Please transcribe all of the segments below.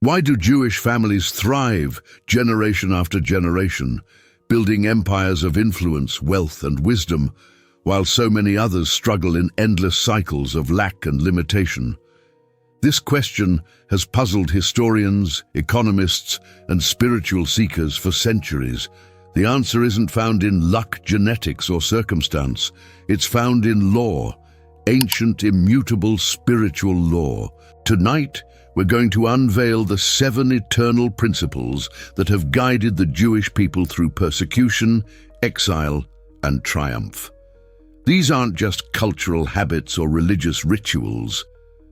Why do Jewish families thrive generation after generation, building empires of influence, wealth, and wisdom, while so many others struggle in endless cycles of lack and limitation? This question has puzzled historians, economists, and spiritual seekers for centuries. The answer isn't found in luck, genetics, or circumstance. It's found in law, ancient, immutable spiritual law. Tonight, we're going to unveil the 7 eternal principles that have guided the Jewish people through persecution, exile, and triumph. These aren't just cultural habits or religious rituals.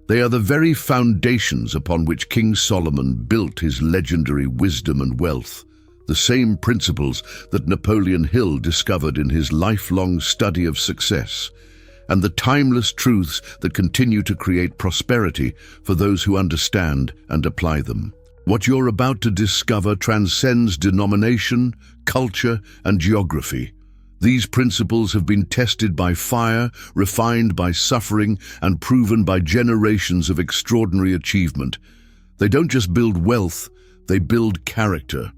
They are the very foundations upon which King Solomon built his legendary wisdom and wealth, the same principles that Napoleon Hill discovered in his lifelong study of success, and the timeless truths that continue to create prosperity for those who understand and apply them. What you're about to discover transcends denomination, culture, and geography. These principles have been tested by fire, refined by suffering, and proven by generations of extraordinary achievement. They don't just build wealth, they build character.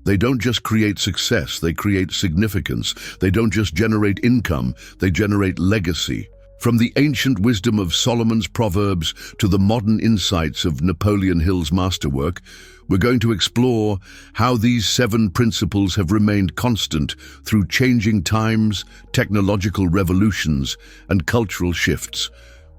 They don't just create success, they create significance. They don't just generate income, they generate legacy. From the ancient wisdom of Solomon's Proverbs to the modern insights of Napoleon Hill's masterwork, we're going to explore how these 7 principles have remained constant through changing times, technological revolutions, and cultural shifts.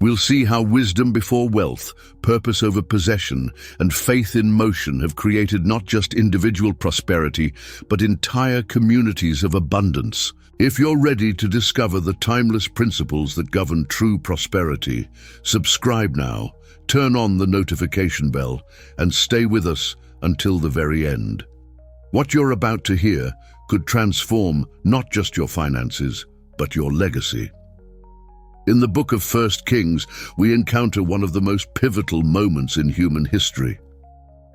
We'll see how wisdom before wealth, purpose over possession, and faith in motion have created not just individual prosperity, but entire communities of abundance. If you're ready to discover the timeless principles that govern true prosperity, subscribe now, turn on the notification bell, and stay with us until the very end. What you're about to hear could transform not just your finances, but your legacy. In the book of 1 Kings, we encounter one of the most pivotal moments in human history.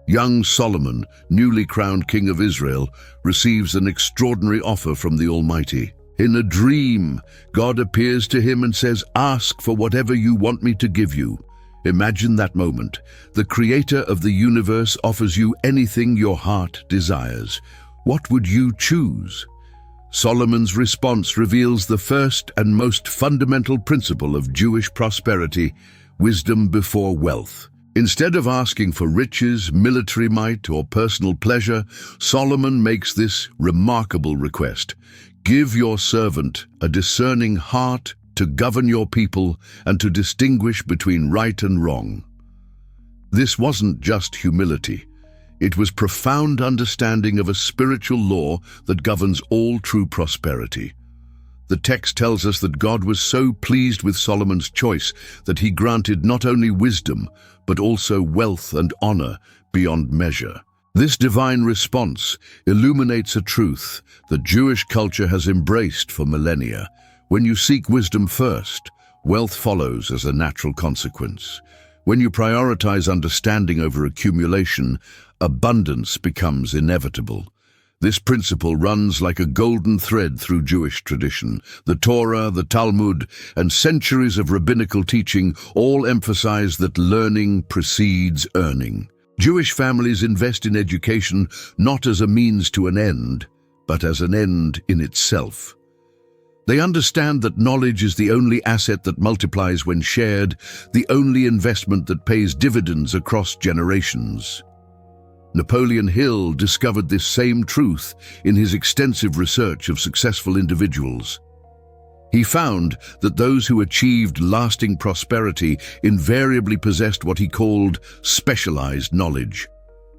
Young Solomon, newly crowned king of Israel, receives an extraordinary offer from the Almighty. In a dream, God appears to him and says, "Ask for whatever you want me to give you." Imagine that moment. The creator of the universe offers you anything your heart desires. What would you choose? Solomon's response reveals the first and most fundamental principle of Jewish prosperity: wisdom before wealth. Instead of asking for riches, military might, or personal pleasure, Solomon makes this remarkable request: "Give your servant a discerning heart to govern your people and to distinguish between right and wrong." This wasn't just humility. It was profound understanding of a spiritual law that governs all true prosperity. The text tells us that God was so pleased with Solomon's choice that he granted not only wisdom, but also wealth and honor beyond measure. This divine response illuminates a truth that Jewish culture has embraced for millennia. When you seek wisdom first, wealth follows as a natural consequence. When you prioritize understanding over accumulation, abundance becomes inevitable. This principle runs like a golden thread through Jewish tradition. The Torah, the Talmud, and centuries of rabbinical teaching all emphasize that learning precedes earning. Jewish families invest in education not as a means to an end, but as an end in itself. They understand that knowledge is the only asset that multiplies when shared, the only investment that pays dividends across generations. Napoleon Hill discovered this same truth in his extensive research of successful individuals. He found that those who achieved lasting prosperity invariably possessed what he called specialized knowledge,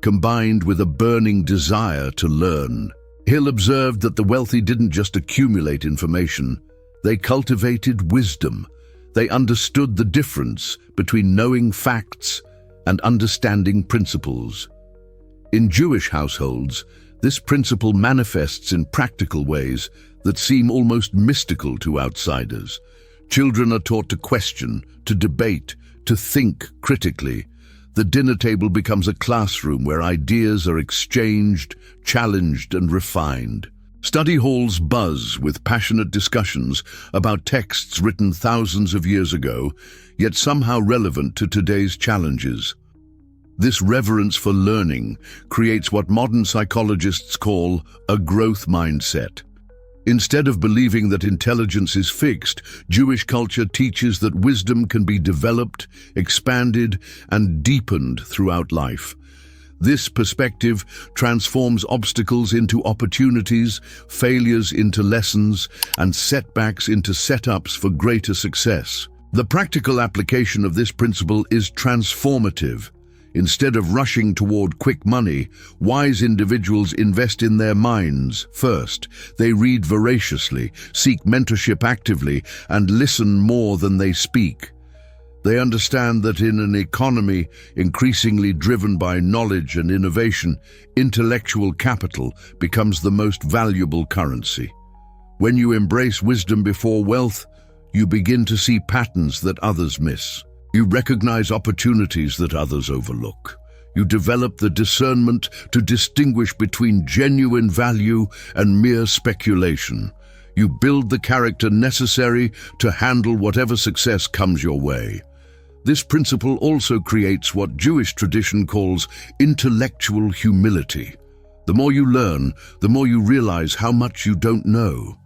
combined with a burning desire to learn. Hill observed that the wealthy didn't just accumulate information, they cultivated wisdom. They understood the difference between knowing facts and understanding principles. In Jewish households, this principle manifests in practical ways that seem almost mystical to outsiders. Children are taught to question, to debate, to think critically. The dinner table becomes a classroom where ideas are exchanged, challenged, and refined. Study halls buzz with passionate discussions about texts written thousands of years ago, yet somehow relevant to today's challenges. This reverence for learning creates what modern psychologists call a growth mindset. Instead of believing that intelligence is fixed, Jewish culture teaches that wisdom can be developed, expanded, and deepened throughout life. This perspective transforms obstacles into opportunities, failures into lessons, and setbacks into setups for greater success. The practical application of this principle is transformative. Instead of rushing toward quick money, wise individuals invest in their minds first. They read voraciously, seek mentorship actively, and listen more than they speak. They understand that in an economy increasingly driven by knowledge and innovation, intellectual capital becomes the most valuable currency. When you embrace wisdom before wealth, you begin to see patterns that others miss. You recognize opportunities that others overlook. You develop the discernment to distinguish between genuine value and mere speculation. You build the character necessary to handle whatever success comes your way. This principle also creates what Jewish tradition calls intellectual humility. The more you learn, the more you realize how much you don't know.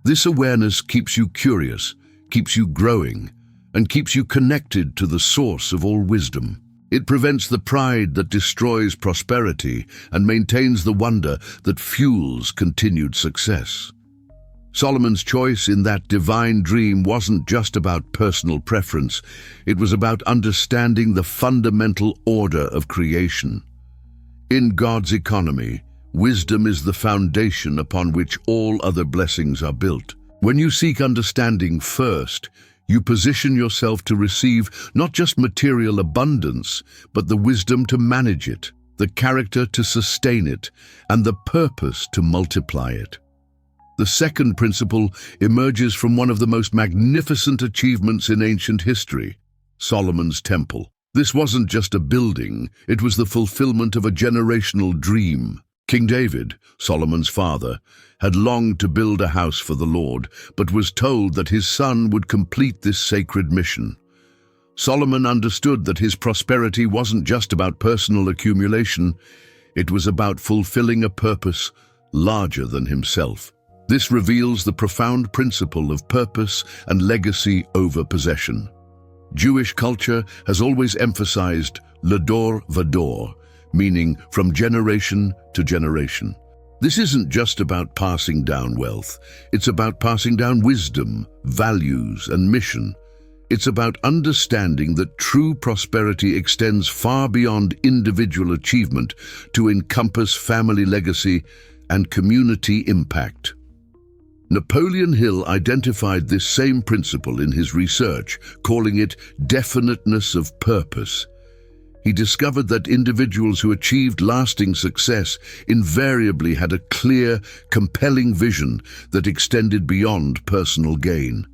This awareness keeps you curious, keeps you growing, and keeps you connected to the source of all wisdom. It prevents the pride that destroys prosperity and maintains the wonder that fuels continued success. Solomon's choice in that divine dream wasn't just about personal preference, it was about understanding the fundamental order of creation. In God's economy, wisdom is the foundation upon which all other blessings are built. When you seek understanding first, you position yourself to receive not just material abundance, but the wisdom to manage it, the character to sustain it, and the purpose to multiply it. The second principle emerges from one of the most magnificent achievements in ancient history, Solomon's Temple. This wasn't just a building, it was the fulfillment of a generational dream. King David, Solomon's father, had longed to build a house for the Lord, but was told that his son would complete this sacred mission. Solomon understood that his prosperity wasn't just about personal accumulation, it was about fulfilling a purpose larger than himself. This reveals the profound principle of purpose and legacy over possession. Jewish culture has always emphasized l'dor v'dor, meaning from generation to generation. This isn't just about passing down wealth, it's about passing down wisdom, values, and mission. It's about understanding that true prosperity extends far beyond individual achievement to encompass family legacy and community impact. Napoleon Hill identified this same principle in his research, calling it definiteness of purpose. He discovered that individuals who achieved lasting success invariably had a clear, compelling vision that extended beyond personal gain.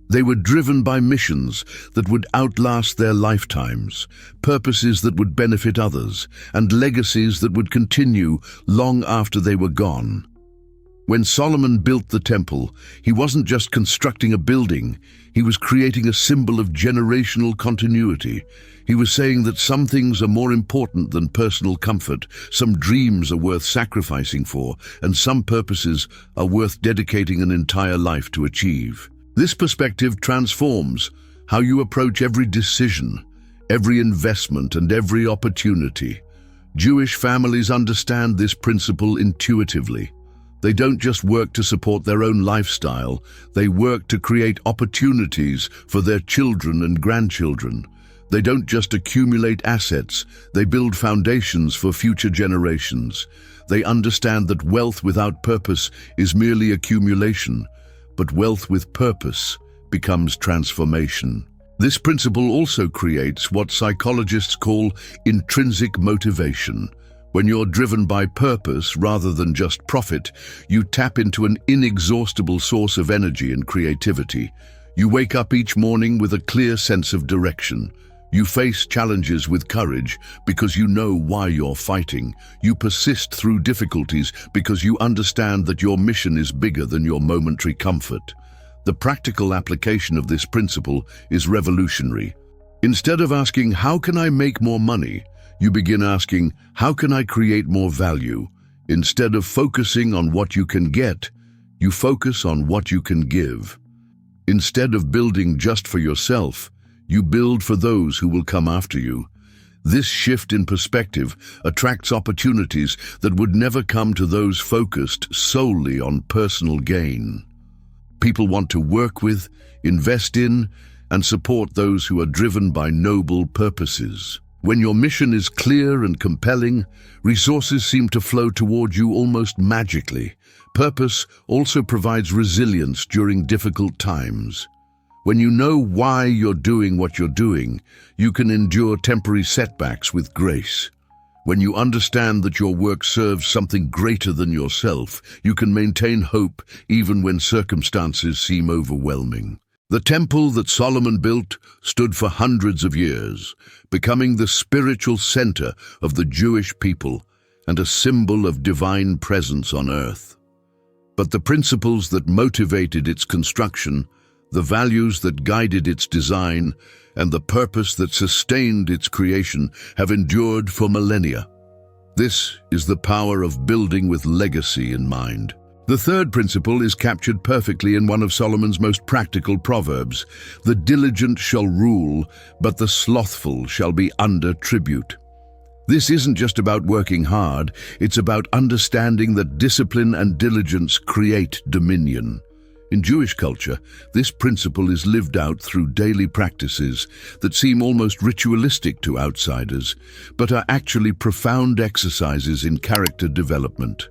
They were driven by missions that would outlast their lifetimes, purposes that would benefit others, and legacies that would continue long after they were gone. When Solomon built the temple, he wasn't just constructing a building, he was creating a symbol of generational continuity. He was saying that some things are more important than personal comfort, some dreams are worth sacrificing for, and some purposes are worth dedicating an entire life to achieve. This perspective transforms how you approach every decision, every investment, and every opportunity. Jewish families understand this principle intuitively. They don't just work to support their own lifestyle, they work to create opportunities for their children and grandchildren. They don't just accumulate assets, they build foundations for future generations. They understand that wealth without purpose is merely accumulation, but wealth with purpose becomes transformation. This principle also creates what psychologists call intrinsic motivation. When you're driven by purpose rather than just profit, you tap into an inexhaustible source of energy and creativity. You wake up each morning with a clear sense of direction. You face challenges with courage because you know why you're fighting. You persist through difficulties because you understand that your mission is bigger than your momentary comfort. The practical application of this principle is revolutionary. Instead of asking, how can I make more money? You begin asking, how can I create more value? Instead of focusing on what you can get, you focus on what you can give. Instead of building just for yourself, you build for those who will come after you. This shift in perspective attracts opportunities that would never come to those focused solely on personal gain. People want to work with, invest in, and support those who are driven by noble purposes. When your mission is clear and compelling, resources seem to flow toward you almost magically. Purpose also provides resilience during difficult times. When you know why you're doing what you're doing, you can endure temporary setbacks with grace. When you understand that your work serves something greater than yourself, you can maintain hope even when circumstances seem overwhelming. The temple that Solomon built stood for hundreds of years, becoming the spiritual center of the Jewish people and a symbol of divine presence on earth. But the principles that motivated its construction, the values that guided its design, and the purpose that sustained its creation have endured for millennia. This is the power of building with legacy in mind. The third principle is captured perfectly in one of Solomon's most practical proverbs. The diligent shall rule, but the slothful shall be under tribute. This isn't just about working hard, it's about understanding that discipline and diligence create dominion. In Jewish culture, this principle is lived out through daily practices that seem almost ritualistic to outsiders, but are actually profound exercises in character development.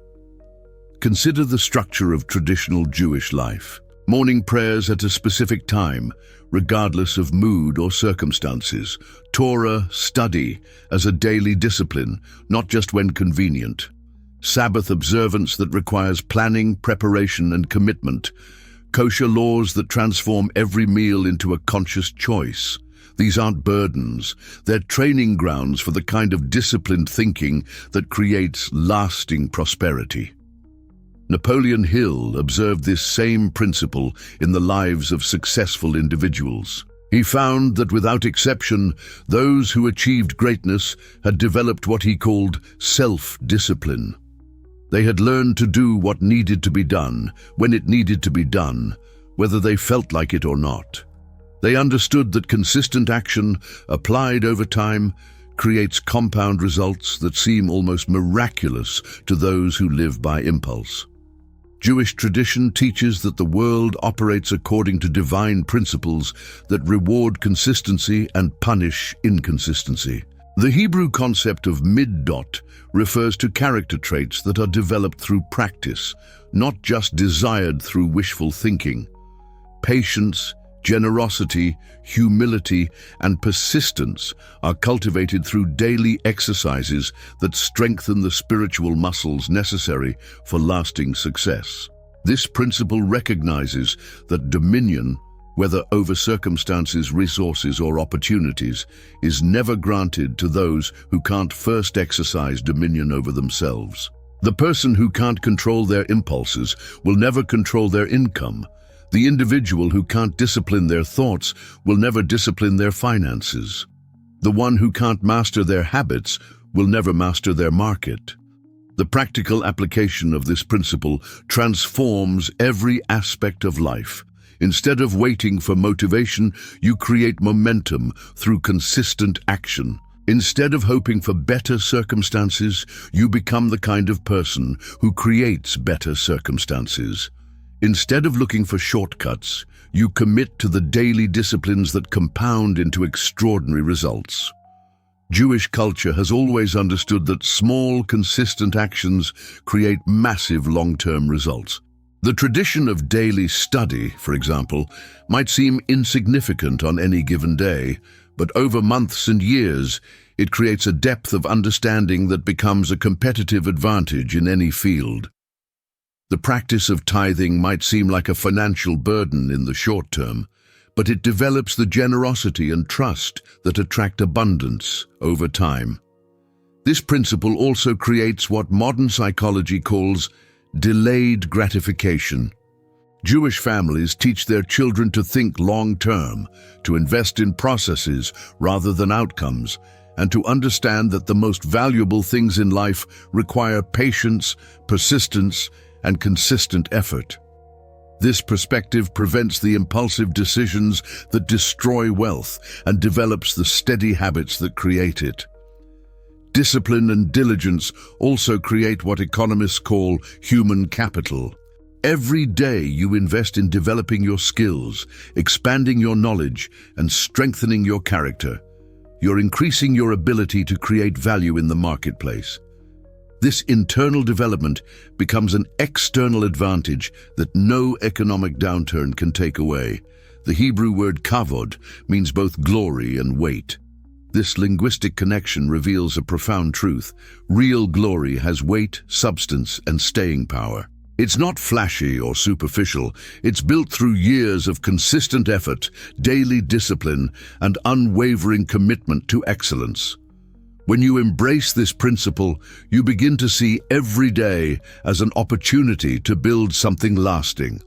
Consider the structure of traditional Jewish life. Morning prayers at a specific time, regardless of mood or circumstances. Torah study as a daily discipline, not just when convenient. Sabbath observance that requires planning, preparation, and commitment. Kosher laws that transform every meal into a conscious choice. These aren't burdens, they're training grounds for the kind of disciplined thinking that creates lasting prosperity. Napoleon Hill observed this same principle in the lives of successful individuals. He found that without exception, those who achieved greatness had developed what he called self-discipline. They had learned to do what needed to be done, when it needed to be done, whether they felt like it or not. They understood that consistent action, applied over time, creates compound results that seem almost miraculous to those who live by impulse. Jewish tradition teaches that the world operates according to divine principles that reward consistency and punish inconsistency. The Hebrew concept of middot refers to character traits that are developed through practice, not just desired through wishful thinking. Patience, generosity, humility, and persistence are cultivated through daily exercises that strengthen the spiritual muscles necessary for lasting success. This principle recognizes that dominion, whether over circumstances, resources, or opportunities, is never granted to those who can't first exercise dominion over themselves. The person who can't control their impulses will never control their income. The individual who can't discipline their thoughts will never discipline their finances. The one who can't master their habits will never master their market. The practical application of this principle transforms every aspect of life. Instead of waiting for motivation, you create momentum through consistent action. Instead of hoping for better circumstances, you become the kind of person who creates better circumstances. Instead of looking for shortcuts, you commit to the daily disciplines that compound into extraordinary results. Jewish culture has always understood that small, consistent actions create massive long-term results. The tradition of daily study, for example, might seem insignificant on any given day, but over months and years, it creates a depth of understanding that becomes a competitive advantage in any field. The practice of tithing might seem like a financial burden in the short term, but it develops the generosity and trust that attract abundance over time. This principle also creates what modern psychology calls delayed gratification. Jewish families teach their children to think long-term, to invest in processes rather than outcomes, and to understand that the most valuable things in life require patience, persistence, and consistent effort. This perspective prevents the impulsive decisions that destroy wealth and develops the steady habits that create it. Discipline and diligence also create what economists call human capital. Every day you invest in developing your skills, expanding your knowledge, and strengthening your character. You're increasing your ability to create value in the marketplace. This internal development becomes an external advantage that no economic downturn can take away. The Hebrew word kavod means both glory and weight. This linguistic connection reveals a profound truth. Real glory has weight, substance, and staying power. It's not flashy or superficial. It's built through years of consistent effort, daily discipline, and unwavering commitment to excellence. When you embrace this principle, you begin to see every day as an opportunity to build something lasting.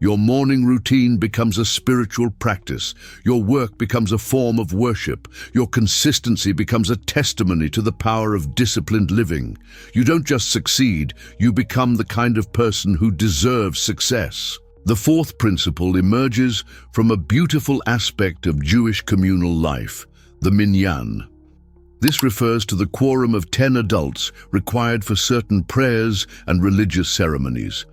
Your morning routine becomes a spiritual practice. Your work becomes a form of worship. Your consistency becomes a testimony to the power of disciplined living. You don't just succeed, you become the kind of person who deserves success. The fourth principle emerges from a beautiful aspect of Jewish communal life, the minyan. This refers to the quorum of 10 adults required for certain prayers and religious ceremonies.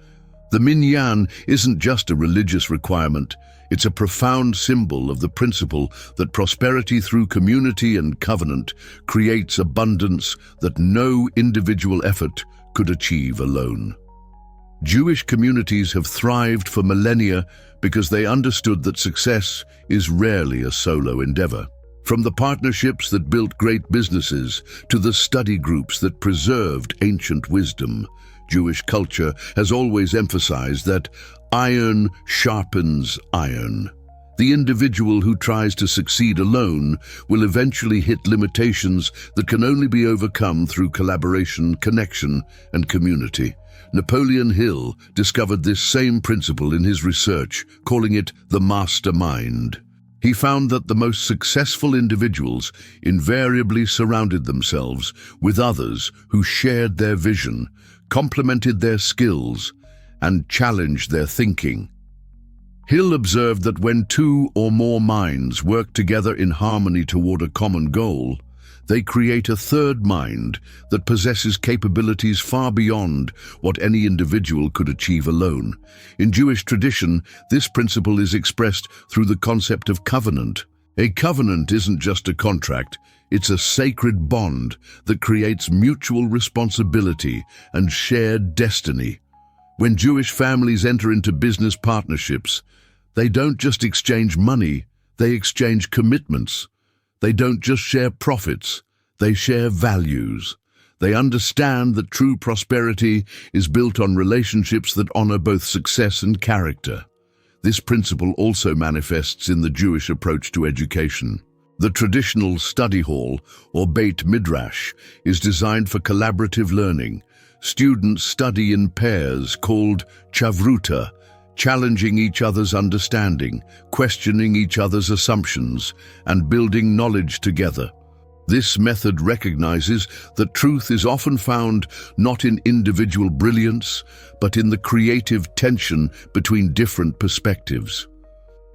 The minyan isn't just a religious requirement, it's a profound symbol of the principle that prosperity through community and covenant creates abundance that no individual effort could achieve alone. Jewish communities have thrived for millennia because they understood that success is rarely a solo endeavor. From the partnerships that built great businesses to the study groups that preserved ancient wisdom, Jewish culture has always emphasized that iron sharpens iron. The individual who tries to succeed alone will eventually hit limitations that can only be overcome through collaboration, connection, and community. Napoleon Hill discovered this same principle in his research, calling it the mastermind. He found that the most successful individuals invariably surrounded themselves with others who shared their vision, complemented their skills, and challenged their thinking. Hill observed that when two or more minds work together in harmony toward a common goal, they create a third mind that possesses capabilities far beyond what any individual could achieve alone. In Jewish tradition, this principle is expressed through the concept of covenant. A covenant isn't just a contract, it's a sacred bond that creates mutual responsibility and shared destiny. When Jewish families enter into business partnerships, they don't just exchange money, they exchange commitments. They don't just share profits, they share values. They understand that true prosperity is built on relationships that honor both success and character. This principle also manifests in the Jewish approach to education. The traditional study hall, or Beit Midrash, is designed for collaborative learning. Students study in pairs called chavruta, challenging each other's understanding, questioning each other's assumptions, and building knowledge together. This method recognizes that truth is often found not in individual brilliance, but in the creative tension between different perspectives.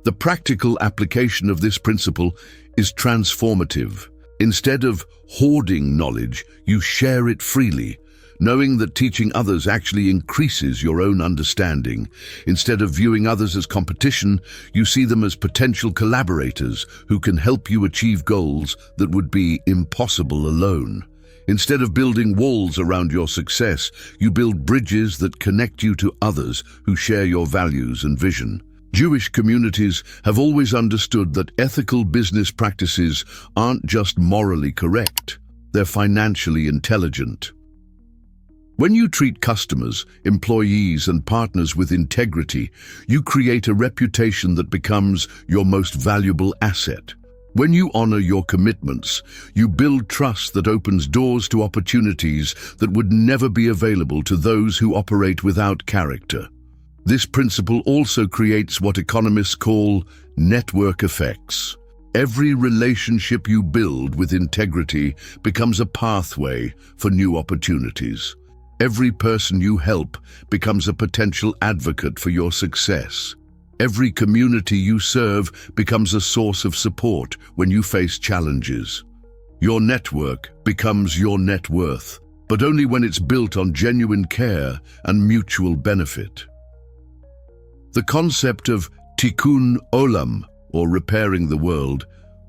The practical application of this principle is transformative. Instead of hoarding knowledge, you share it freely, knowing that teaching others actually increases your own understanding. Instead of viewing others as competition, you see them as potential collaborators who can help you achieve goals that would be impossible alone. Instead of building walls around your success, you build bridges that connect you to others who share your values and vision. Jewish communities have always understood that ethical business practices aren't just morally correct, they're financially intelligent. When you treat customers, employees, and partners with integrity, you create a reputation that becomes your most valuable asset. When you honor your commitments, you build trust that opens doors to opportunities that would never be available to those who operate without character. This principle also creates what economists call network effects. Every relationship you build with integrity becomes a pathway for new opportunities. Every person you help becomes a potential advocate for your success. Every community you serve becomes a source of support when you face challenges. Your network becomes your net worth, but only when it's built on genuine care and mutual benefit. The concept of tikkun olam, or repairing the world,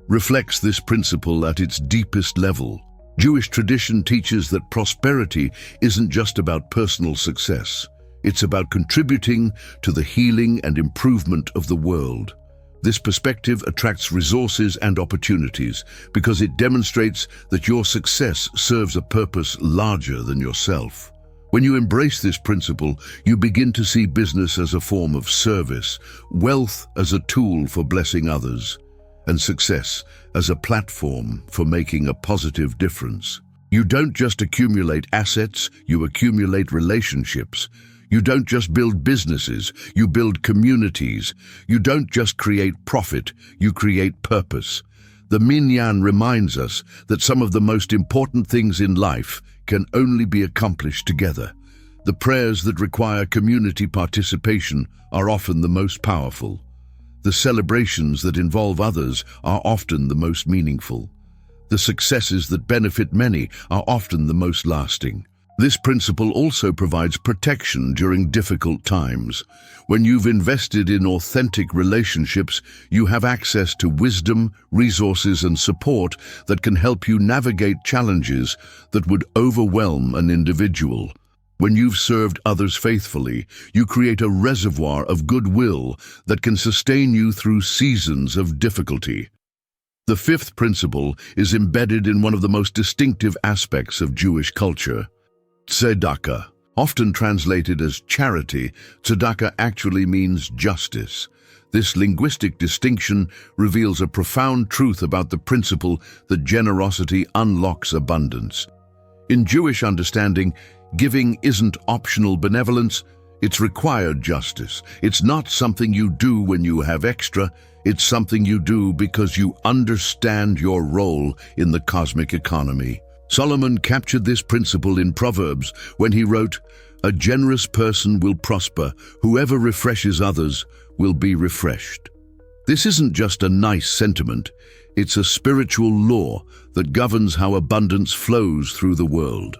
reflects this principle at its deepest level. Jewish tradition teaches that prosperity isn't just about personal success. It's about contributing to the healing and improvement of the world. This perspective attracts resources and opportunities because it demonstrates that your success serves a purpose larger than yourself. When you embrace this principle, you begin to see business as a form of service, wealth as a tool for blessing others, and success as a platform for making a positive difference. You don't just accumulate assets, you accumulate relationships. You don't just build businesses, you build communities. You don't just create profit, you create purpose. The Minyan reminds us that some of the most important things in life can only be accomplished together. The prayers that require community participation are often the most powerful. The celebrations that involve others are often the most meaningful. The successes that benefit many are often the most lasting. This principle also provides protection during difficult times. When you've invested in authentic relationships, you have access to wisdom, resources, and support that can help you navigate challenges that would overwhelm an individual. When you've served others faithfully, you create a reservoir of goodwill that can sustain you through seasons of difficulty. The fifth principle is embedded in one of the most distinctive aspects of Jewish culture: tzedakah. Often translated as charity, tzedakah actually means justice. This linguistic distinction reveals a profound truth about the principle that generosity unlocks abundance. In Jewish understanding, giving isn't optional benevolence, it's required justice. It's not something you do when you have extra, it's something you do because you understand your role in the cosmic economy. Solomon captured this principle in Proverbs when he wrote, "A generous person will prosper. Whoever refreshes others will be refreshed." This isn't just a nice sentiment, it's a spiritual law that governs how abundance flows through the world.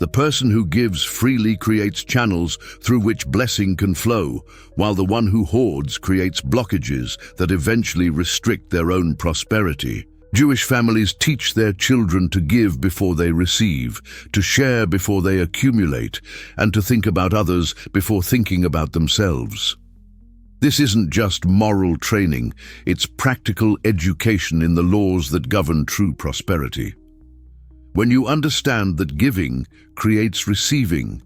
The person who gives freely creates channels through which blessing can flow, while the one who hoards creates blockages that eventually restrict their own prosperity. Jewish families teach their children to give before they receive, to share before they accumulate, and to think about others before thinking about themselves. This isn't just moral training, it's practical education in the laws that govern true prosperity. When you understand that giving creates receiving,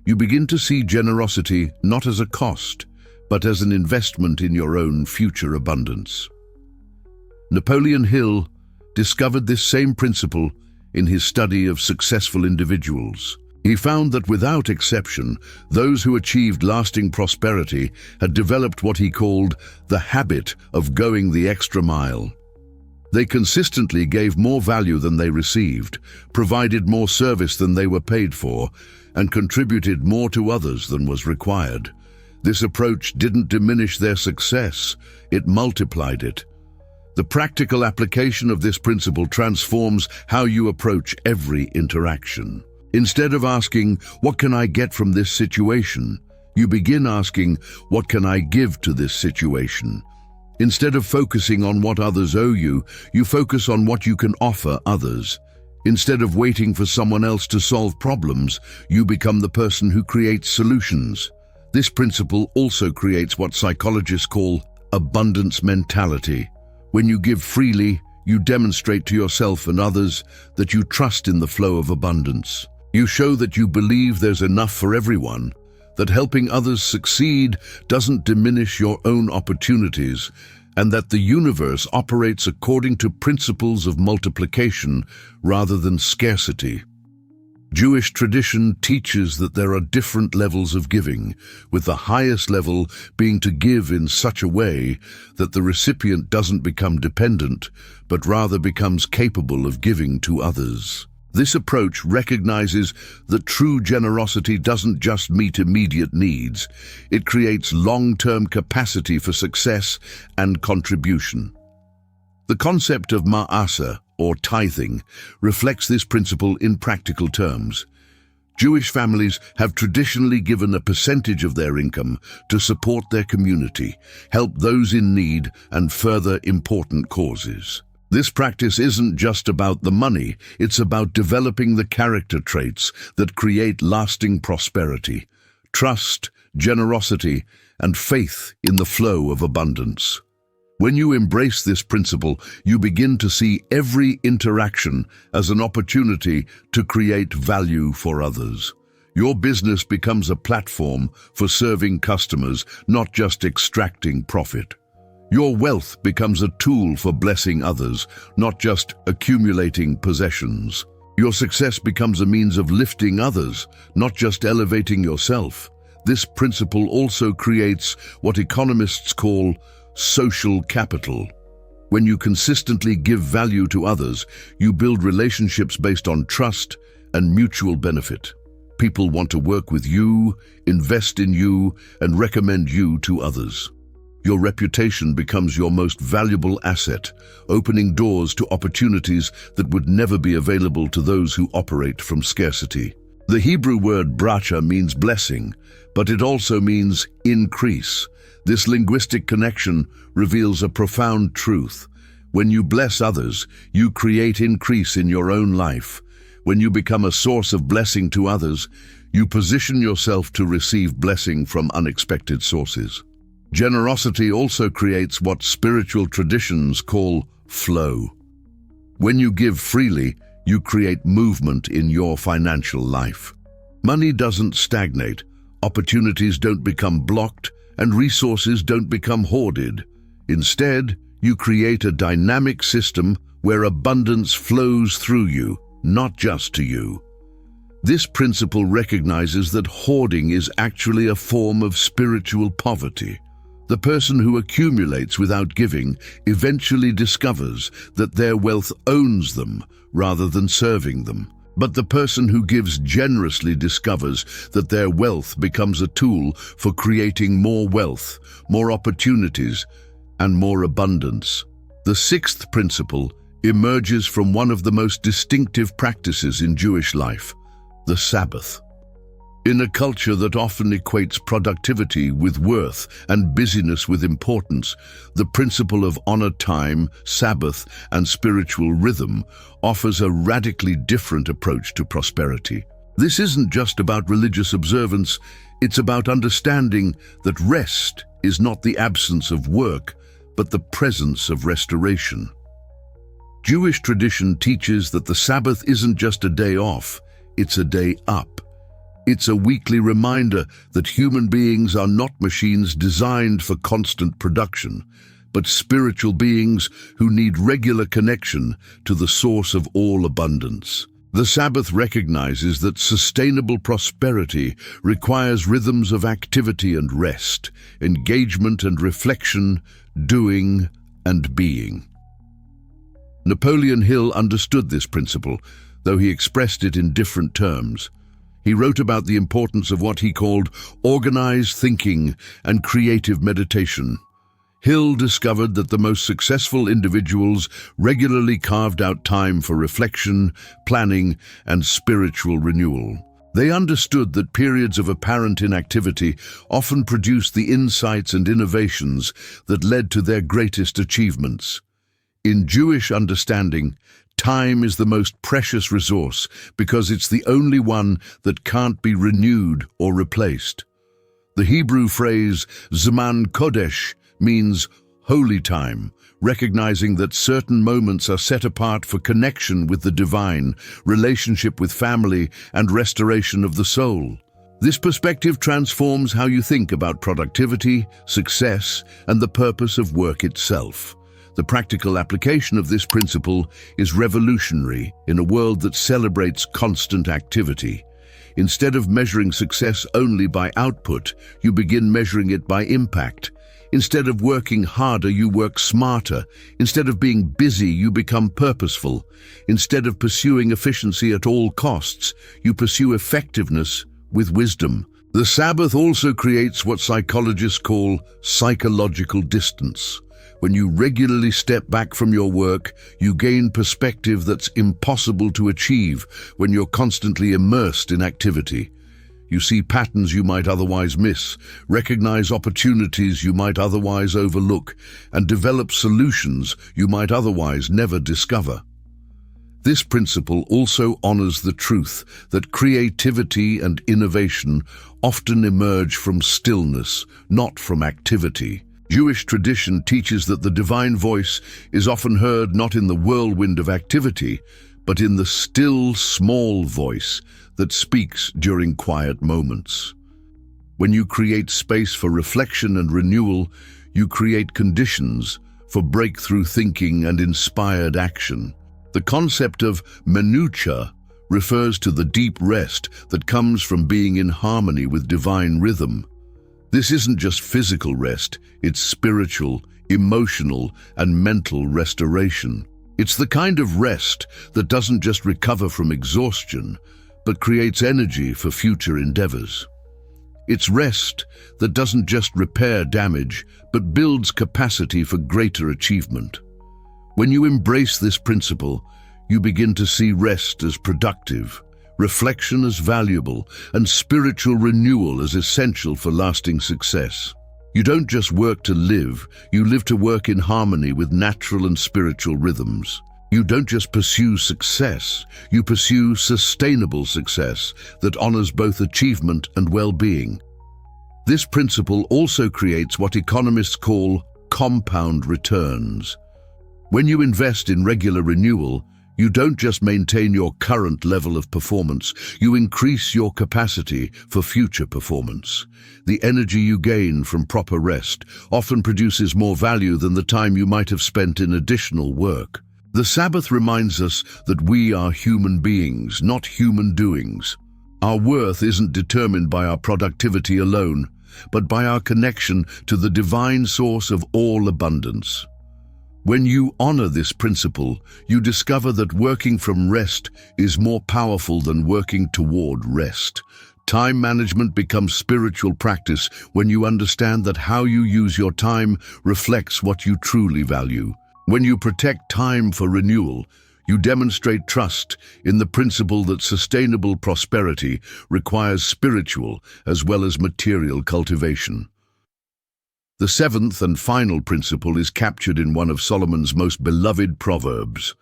you begin to see generosity not as a cost, but as an investment in your own future abundance. Napoleon Hill discovered this same principle in his study of successful individuals. He found that without exception, those who achieved lasting prosperity had developed what he called the habit of going the extra mile. They consistently gave more value than they received, provided more service than they were paid for, and contributed more to others than was required. This approach didn't diminish their success, it multiplied it. The practical application of this principle transforms how you approach every interaction. Instead of asking, "What can I get from this situation?" you begin asking, "What can I give to this situation?" Instead of focusing on what others owe you, you focus on what you can offer others. Instead of waiting for someone else to solve problems, you become the person who creates solutions. This principle also creates what psychologists call abundance mentality. When you give freely, you demonstrate to yourself and others that you trust in the flow of abundance. You show that you believe there's enough for everyone, that helping others succeed doesn't diminish your own opportunities, and that the universe operates according to principles of multiplication rather than scarcity. Jewish tradition teaches that there are different levels of giving, with the highest level being to give in such a way that the recipient doesn't become dependent, but rather becomes capable of giving to others. This approach recognizes that true generosity doesn't just meet immediate needs, it creates long-term capacity for success and contribution. The concept of ma'aseh, or tithing, reflects this principle in practical terms. Jewish families have traditionally given a percentage of their income to support their community, help those in need, and further important causes. This practice isn't just about the money, it's about developing the character traits that create lasting prosperity, trust, generosity, and faith in the flow of abundance. When you embrace this principle, you begin to see every interaction as an opportunity to create value for others. Your business becomes a platform for serving customers, not just extracting profit. Your wealth becomes a tool for blessing others, not just accumulating possessions. Your success becomes a means of lifting others, not just elevating yourself. This principle also creates what economists call social capital. When you consistently give value to others, you build relationships based on trust and mutual benefit. People want to work with you, invest in you, and recommend you to others. Your reputation becomes your most valuable asset, opening doors to opportunities that would never be available to those who operate from scarcity. The Hebrew word bracha means blessing, but it also means increase. This linguistic connection reveals a profound truth. When you bless others, you create increase in your own life. When you become a source of blessing to others, you position yourself to receive blessing from unexpected sources. Generosity also creates what spiritual traditions call flow. When you give freely, you create movement in your financial life. Money doesn't stagnate, opportunities don't become blocked, and resources don't become hoarded. Instead, you create a dynamic system where abundance flows through you, not just to you. This principle recognizes that hoarding is actually a form of spiritual poverty. The person who accumulates without giving eventually discovers that their wealth owns them rather than serving them. But the person who gives generously discovers that their wealth becomes a tool for creating more wealth, more opportunities, and more abundance. The sixth principle emerges from one of the most distinctive practices in Jewish life, the Sabbath. In a culture that often equates productivity with worth and busyness with importance, the principle of honor time, Sabbath, and spiritual rhythm offers a radically different approach to prosperity. This isn't just about religious observance, it's about understanding that rest is not the absence of work, but the presence of restoration. Jewish tradition teaches that the Sabbath isn't just a day off, it's a day up. It's a weekly reminder that human beings are not machines designed for constant production, but spiritual beings who need regular connection to the source of all abundance. The Sabbath recognizes that sustainable prosperity requires rhythms of activity and rest, engagement and reflection, doing and being. Napoleon Hill understood this principle, though he expressed it in different terms. He wrote about the importance of what he called organized thinking and creative meditation. Hill discovered that the most successful individuals regularly carved out time for reflection, planning, and spiritual renewal. They understood that periods of apparent inactivity often produced the insights and innovations that led to their greatest achievements. In Jewish understanding, time is the most precious resource because it's the only one that can't be renewed or replaced. The Hebrew phrase Zman Kodesh means holy time, recognizing that certain moments are set apart for connection with the divine, relationship with family, and restoration of the soul. This perspective transforms how you think about productivity, success, and the purpose of work itself. The practical application of this principle is revolutionary in a world that celebrates constant activity. Instead of measuring success only by output, you begin measuring it by impact. Instead of working harder, you work smarter. Instead of being busy, you become purposeful. Instead of pursuing efficiency at all costs, you pursue effectiveness with wisdom. The Sabbath also creates what psychologists call psychological distance. When you regularly step back from your work, you gain perspective that's impossible to achieve when you're constantly immersed in activity. You see patterns you might otherwise miss, recognize opportunities you might otherwise overlook, and develop solutions you might otherwise never discover. This principle also honors the truth that creativity and innovation often emerge from stillness, not from activity. Jewish tradition teaches that the divine voice is often heard not in the whirlwind of activity, but in the still, small voice that speaks during quiet moments. When you create space for reflection and renewal, you create conditions for breakthrough thinking and inspired action. The concept of menucha refers to the deep rest that comes from being in harmony with divine rhythm. This isn't just physical rest, it's spiritual, emotional, and mental restoration. It's the kind of rest that doesn't just recover from exhaustion, but creates energy for future endeavors. It's rest that doesn't just repair damage, but builds capacity for greater achievement. When you embrace this principle, you begin to see rest as productive, reflection as valuable, and spiritual renewal as essential for lasting success. You don't just work to live, you live to work in harmony with natural and spiritual rhythms. You don't just pursue success, you pursue sustainable success that honors both achievement and well-being. This principle also creates what economists call compound returns. When you invest in regular renewal, you don't just maintain your current level of performance, you increase your capacity for future performance. The energy you gain from proper rest often produces more value than the time you might have spent in additional work. The Sabbath reminds us that we are human beings, not human doings. Our worth isn't determined by our productivity alone, but by our connection to the divine source of all abundance. When you honor this principle, you discover that working from rest is more powerful than working toward rest. Time management becomes spiritual practice when you understand that how you use your time reflects what you truly value. When you protect time for renewal, you demonstrate trust in the principle that sustainable prosperity requires spiritual as well as material cultivation. The seventh and final principle is captured in one of Solomon's most beloved proverbs.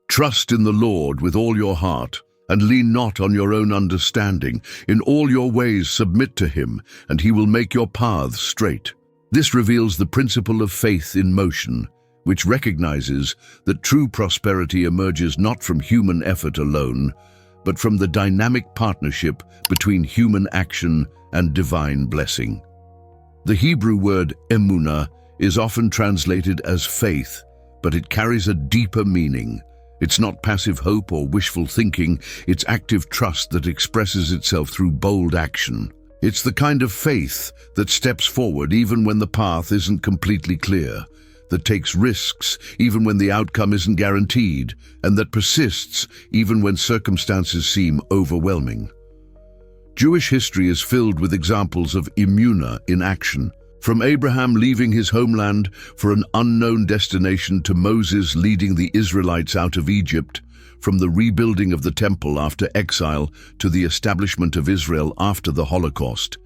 Trust in the Lord with all your heart, and lean not on your own understanding. In all your ways submit to him, and he will make your paths straight. This reveals the principle of faith in motion, which recognizes that true prosperity emerges not from human effort alone, but from the dynamic partnership between human action and divine blessing. The Hebrew word emunah is often translated as faith, but it carries a deeper meaning. It's not passive hope or wishful thinking, it's active trust that expresses itself through bold action. It's the kind of faith that steps forward even when the path isn't completely clear, that takes risks even when the outcome isn't guaranteed, and that persists even when circumstances seem overwhelming. Jewish history is filled with examples of emunah in action, from Abraham leaving his homeland for an unknown destination to Moses leading the Israelites out of Egypt, from the rebuilding of the temple after exile to the establishment of Israel after the Holocaust.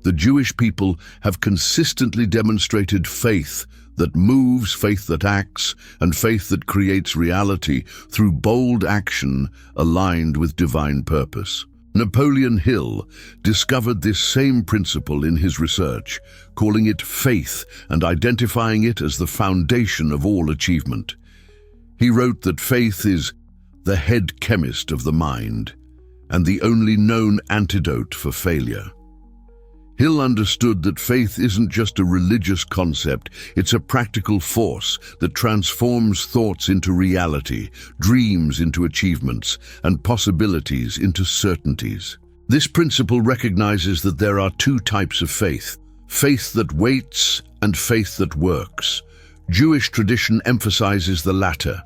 The Jewish people have consistently demonstrated faith that moves, faith that acts, and faith that creates reality through bold action aligned with divine purpose. Napoleon Hill discovered this same principle in his research, calling it faith and identifying it as the foundation of all achievement. He wrote that faith is the head chemist of the mind and the only known antidote for failure. Hill understood that faith isn't just a religious concept, it's a practical force that transforms thoughts into reality, dreams into achievements, and possibilities into certainties. This principle recognizes that there are two types of faith: faith that waits and faith that works. Jewish tradition emphasizes the latter.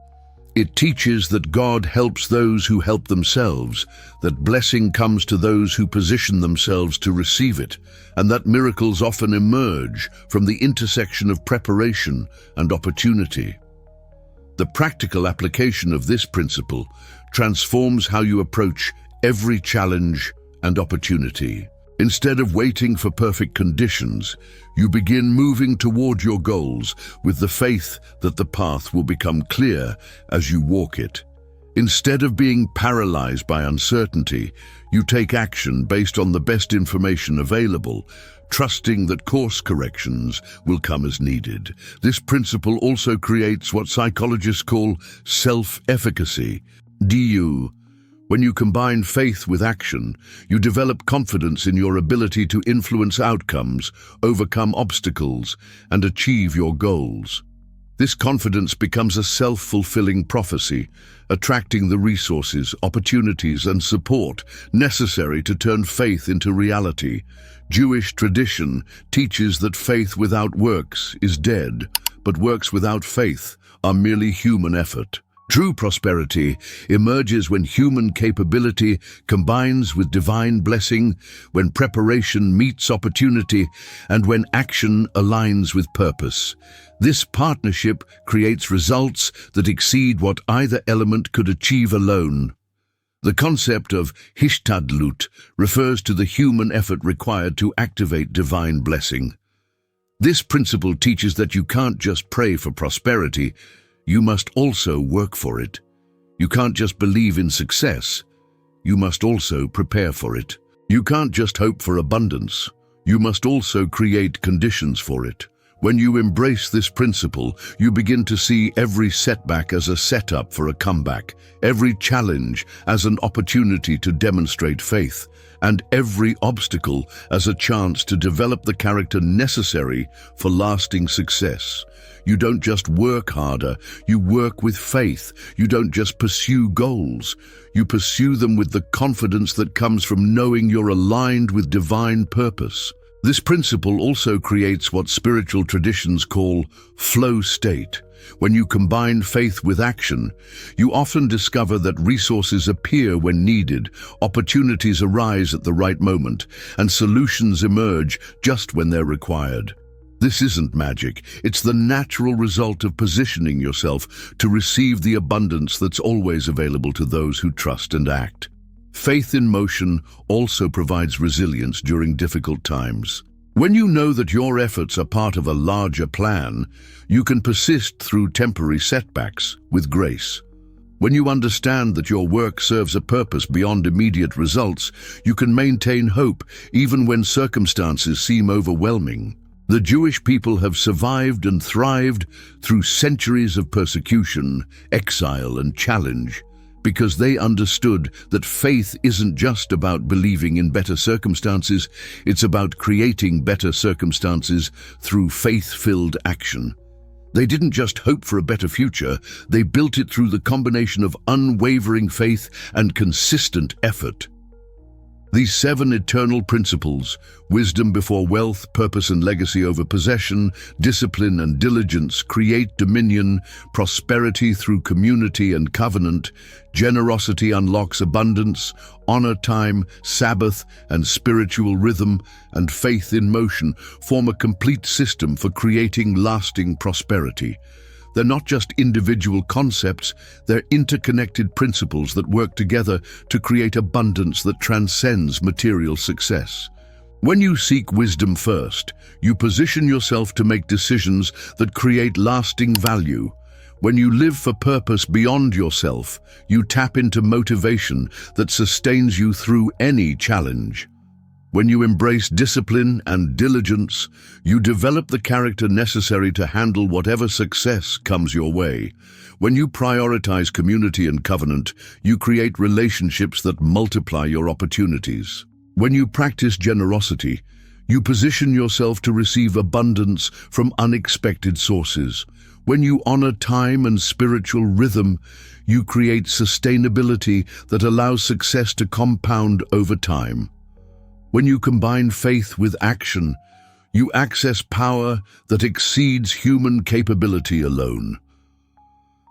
It teaches that God helps those who help themselves, that blessing comes to those who position themselves to receive it, and that miracles often emerge from the intersection of preparation and opportunity. The practical application of this principle transforms how you approach every challenge and opportunity. Instead of waiting for perfect conditions, you begin moving toward your goals with the faith that the path will become clear as you walk it. Instead of being paralyzed by uncertainty, you take action based on the best information available, trusting that course corrections will come as needed. This principle also creates what psychologists call self-efficacy, DU. When you combine faith with action, you develop confidence in your ability to influence outcomes, overcome obstacles, and achieve your goals. This confidence becomes a self-fulfilling prophecy, attracting the resources, opportunities, and support necessary to turn faith into reality. Jewish tradition teaches that faith without works is dead, but works without faith are merely human effort. True prosperity emerges when human capability combines with divine blessing, when preparation meets opportunity, and when action aligns with purpose. This partnership creates results that exceed what either element could achieve alone. The concept of hishtadlut refers to the human effort required to activate divine blessing. This principle teaches that you can't just pray for prosperity, you must also work for it. You can't just believe in success, you must also prepare for it. You can't just hope for abundance, you must also create conditions for it. When you embrace this principle, you begin to see every setback as a setup for a comeback, every challenge as an opportunity to demonstrate faith, and every obstacle as a chance to develop the character necessary for lasting success. You don't just work harder, you work with faith. You don't just pursue goals, you pursue them with the confidence that comes from knowing you're aligned with divine purpose. This principle also creates what spiritual traditions call flow state. When you combine faith with action, you often discover that resources appear when needed, opportunities arise at the right moment, and solutions emerge just when they're required. This isn't magic, it's the natural result of positioning yourself to receive the abundance that's always available to those who trust and act. Faith in motion also provides resilience during difficult times. When you know that your efforts are part of a larger plan, you can persist through temporary setbacks with grace. When you understand that your work serves a purpose beyond immediate results, you can maintain hope even when circumstances seem overwhelming. The Jewish people have survived and thrived through centuries of persecution, exile, and challenge, because they understood that faith isn't just about believing in better circumstances, it's about creating better circumstances through faith-filled action. They didn't just hope for a better future, they built it through the combination of unwavering faith and consistent effort. These 7 eternal principles, wisdom before wealth, purpose and legacy over possession, discipline and diligence, create dominion, prosperity through community and covenant, generosity unlocks abundance, honor time, Sabbath and spiritual rhythm, and faith in motion form a complete system for creating lasting prosperity. They're not just individual concepts, they're interconnected principles that work together to create abundance that transcends material success. When you seek wisdom first, you position yourself to make decisions that create lasting value. When you live for purpose beyond yourself, you tap into motivation that sustains you through any challenge. When you embrace discipline and diligence, you develop the character necessary to handle whatever success comes your way. When you prioritize community and covenant, you create relationships that multiply your opportunities. When you practice generosity, You position yourself to receive abundance from unexpected sources. When you honor time and spiritual rhythm, you create sustainability that allows success to compound over time. When you combine faith with action, you access power that exceeds human capability alone.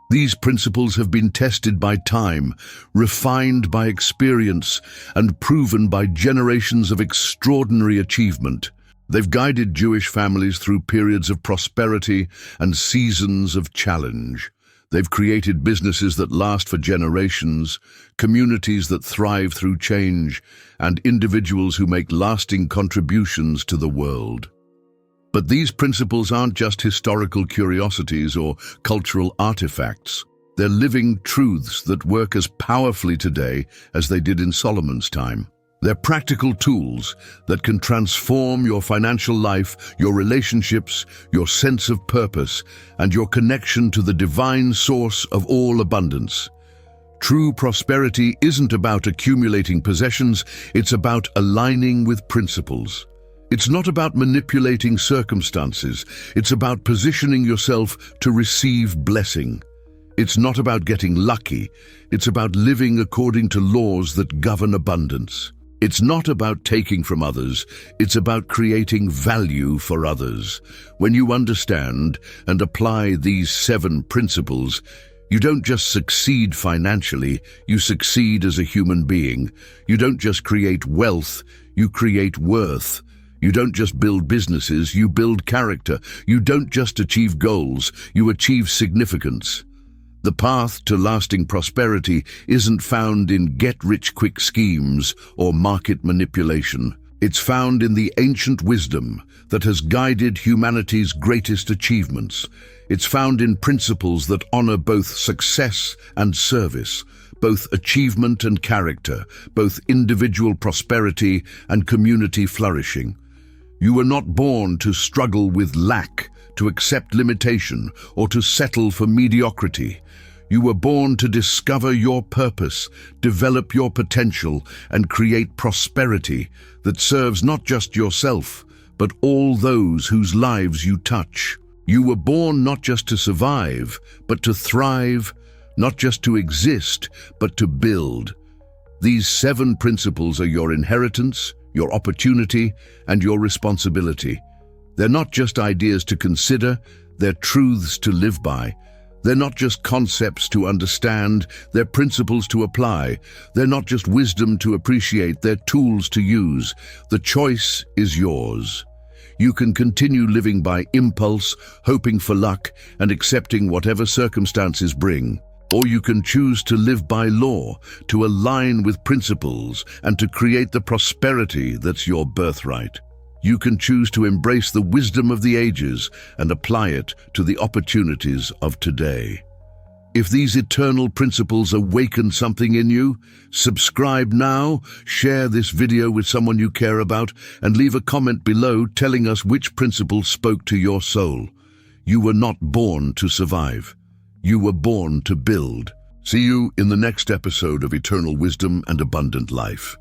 These principles have been tested by time, refined by experience, and proven by generations of extraordinary achievement. They've guided Jewish families through periods of prosperity and seasons of challenge. They've created businesses that last for generations, communities that thrive through change, and individuals who make lasting contributions to the world. But these principles aren't just historical curiosities or cultural artifacts. They're living truths that work as powerfully today as they did in Solomon's time. They're practical tools that can transform your financial life, your relationships, your sense of purpose, and your connection to the divine source of all abundance. True prosperity isn't about accumulating possessions, it's about aligning with principles. It's not about manipulating circumstances, it's about positioning yourself to receive blessing. It's not about getting lucky, it's about living according to laws that govern abundance. It's not about taking from others, it's about creating value for others. When you understand and apply these 7 principles, you don't just succeed financially, you succeed as a human being. You don't just create wealth, you create worth. You don't just build businesses, you build character. You don't just achieve goals, you achieve significance. The path to lasting prosperity isn't found in get-rich-quick schemes or market manipulation. It's found in the ancient wisdom that has guided humanity's greatest achievements. It's found in principles that honor both success and service, both achievement and character, both individual prosperity and community flourishing. You were not born to struggle with lack, to accept limitation, or to settle for mediocrity. You were born to discover your purpose, develop your potential, and create prosperity that serves not just yourself, but all those whose lives you touch. You were born not just to survive, but to thrive, not just to exist, but to build. These 7 principles are your inheritance, your opportunity, and your responsibility. They're not just ideas to consider, they're truths to live by. They're not just concepts to understand, they're principles to apply. They're not just wisdom to appreciate, they're tools to use. The choice is yours. You can continue living by impulse, hoping for luck, and accepting whatever circumstances bring. Or you can choose to live by law, to align with principles, and to create the prosperity that's your birthright. You can choose to embrace the wisdom of the ages and apply it to the opportunities of today. If these eternal principles awaken something in you, subscribe now, share this video with someone you care about, and leave a comment below telling us which principle spoke to your soul. You were not born to survive. You were born to build. See you in the next episode of Eternal Wisdom and Abundant Life.